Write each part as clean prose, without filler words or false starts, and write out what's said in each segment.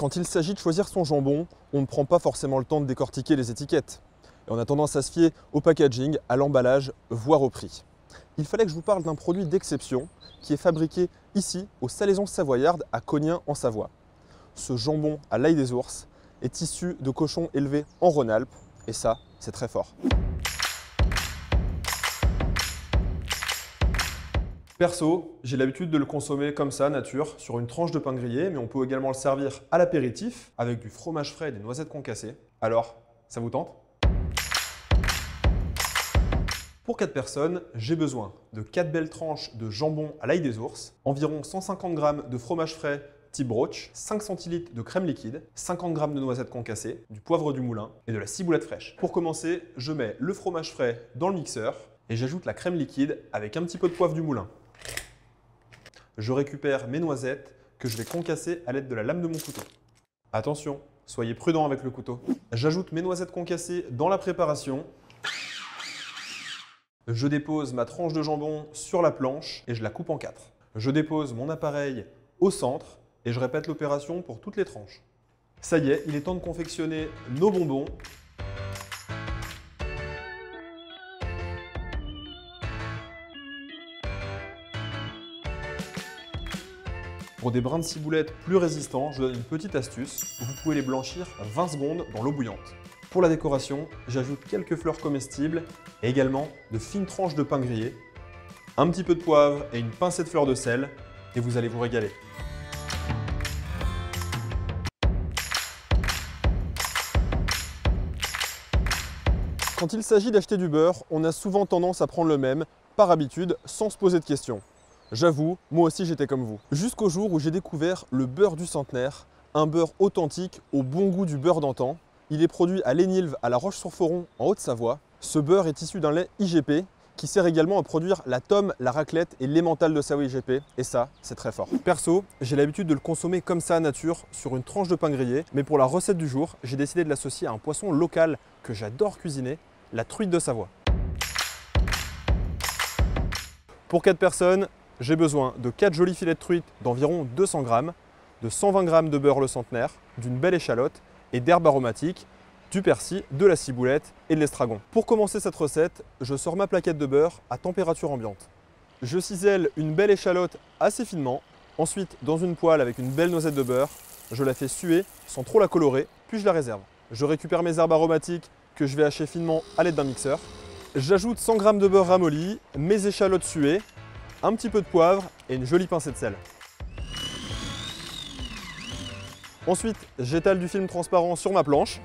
Quand il s'agit de choisir son jambon, on ne prend pas forcément le temps de décortiquer les étiquettes. Et on a tendance à se fier au packaging, à l'emballage, voire au prix. Il fallait que je vous parle d'un produit d'exception qui est fabriqué ici, aux Salaisons Savoyardes, à Cognins, en Savoie. Ce jambon à l'ail des ours est issu de cochons élevés en Rhône-Alpes, et ça, c'est très fort. Perso, j'ai l'habitude de le consommer comme ça, nature, sur une tranche de pain grillé, mais on peut également le servir à l'apéritif avec du fromage frais et des noisettes concassées. Alors, ça vous tente? Pour 4 personnes, j'ai besoin de 4 belles tranches de jambon à l'ail des ours, environ 150 g de fromage frais type broch, 5 centilitres de crème liquide, 50 g de noisettes concassées, du poivre du moulin et de la ciboulette fraîche. Pour commencer, je mets le fromage frais dans le mixeur et j'ajoute la crème liquide avec un petit peu de poivre du moulin. Je récupère mes noisettes que je vais concasser à l'aide de la lame de mon couteau. Attention, soyez prudent avec le couteau. J'ajoute mes noisettes concassées dans la préparation. Je dépose ma tranche de jambon sur la planche et je la coupe en 4. Je dépose mon appareil au centre et je répète l'opération pour toutes les tranches. Ça y est, il est temps de confectionner nos bonbons. Pour des brins de ciboulette plus résistants, je donne une petite astuce. Vous pouvez les blanchir 20 secondes dans l'eau bouillante. Pour la décoration, j'ajoute quelques fleurs comestibles et également de fines tranches de pain grillé, un petit peu de poivre et une pincée de fleur de sel et vous allez vous régaler. Quand il s'agit d'acheter du beurre, on a souvent tendance à prendre le même, par habitude, sans se poser de questions. J'avoue, moi aussi j'étais comme vous. Jusqu'au jour où j'ai découvert le beurre du centenaire, un beurre authentique au bon goût du beurre d'antan. Il est produit à Lénilve, à La Roche-sur-Foron, en Haute-Savoie. Ce beurre est issu d'un lait IGP qui sert également à produire la tome, la raclette et l'emmental de Savoie IGP. Et ça, c'est très fort. Perso, j'ai l'habitude de le consommer comme ça à nature, sur une tranche de pain grillé. Mais pour la recette du jour, j'ai décidé de l'associer à un poisson local que j'adore cuisiner, la truite de Savoie. Pour 4 personnes, j'ai besoin de 4 jolis filets de truite d'environ 200 g, de 120 g de beurre le centenaire, d'une belle échalote et d'herbes aromatiques, du persil, de la ciboulette et de l'estragon. Pour commencer cette recette, je sors ma plaquette de beurre à température ambiante. Je cisèle une belle échalote assez finement. Ensuite, dans une poêle avec une belle noisette de beurre, je la fais suer sans trop la colorer, puis je la réserve. Je récupère mes herbes aromatiques que je vais hacher finement à l'aide d'un mixeur. J'ajoute 100 g de beurre ramolli, mes échalotes suées, un petit peu de poivre et une jolie pincée de sel. Ensuite, j'étale du film transparent sur ma planche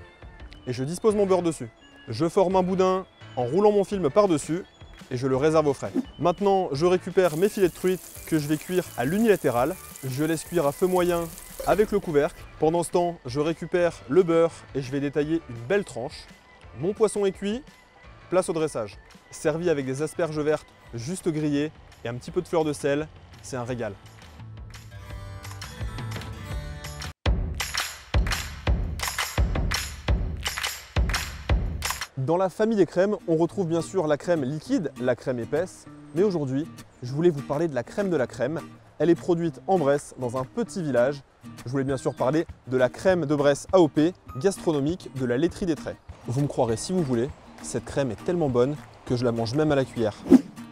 et je dispose mon beurre dessus. Je forme un boudin en roulant mon film par-dessus et je le réserve au frais. Maintenant, je récupère mes filets de truite que je vais cuire à l'unilatéral. Je laisse cuire à feu moyen avec le couvercle. Pendant ce temps, je récupère le beurre et je vais détailler une belle tranche. Mon poisson est cuit, place au dressage. Servi avec des asperges vertes juste grillées et un petit peu de fleur de sel, c'est un régal. Dans la famille des crèmes, on retrouve bien sûr la crème liquide, la crème épaisse, mais aujourd'hui, je voulais vous parler de la crème de la crème. Elle est produite en Bresse, dans un petit village. Je voulais bien sûr parler de la crème de Bresse AOP, gastronomique de la laiterie des Traits. Vous me croirez si vous voulez, cette crème est tellement bonne que je la mange même à la cuillère.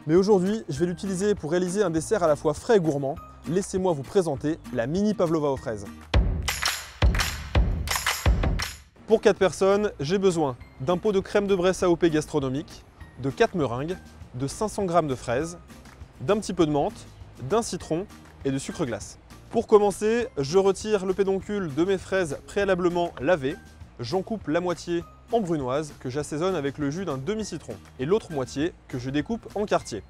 Mais aujourd'hui, je vais l'utiliser pour réaliser un dessert à la fois frais et gourmand. Laissez-moi vous présenter la mini pavlova aux fraises. Pour 4 personnes, j'ai besoin d'un pot de crème de Bresse AOP gastronomique, de 4 meringues, de 500 g de fraises, d'un petit peu de menthe, d'un citron et de sucre glace. Pour commencer, je retire le pédoncule de mes fraises préalablement lavées. J'en coupe la moitié en brunoise que j'assaisonne avec le jus d'un demi-citron et l'autre moitié que je découpe en quartiers.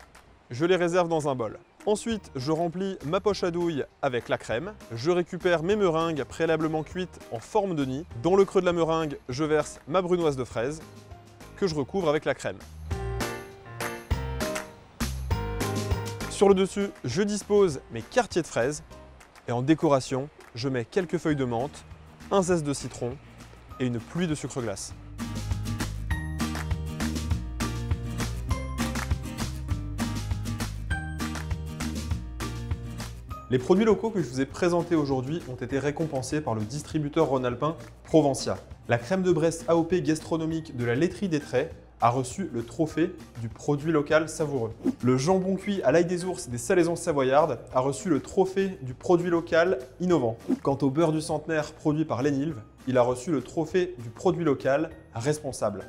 Je les réserve dans un bol. Ensuite, je remplis ma poche à douille avec la crème. Je récupère mes meringues préalablement cuites en forme de nid. Dans le creux de la meringue, je verse ma brunoise de fraise que je recouvre avec la crème. Sur le dessus, je dispose mes quartiers de fraises et en décoration, je mets quelques feuilles de menthe, un zeste de citron et une pluie de sucre glace. Les produits locaux que je vous ai présentés aujourd'hui ont été récompensés par le distributeur rhône-alpin Provencia. La crème de Bresse AOP gastronomique de la laiterie des Traits a reçu le trophée du produit local savoureux. Le jambon cuit à l'ail des ours des Salaisons savoyardes a reçu le trophée du produit local innovant. Quant au beurre du centenaire produit par Lénilve, il a reçu le trophée du produit local responsable.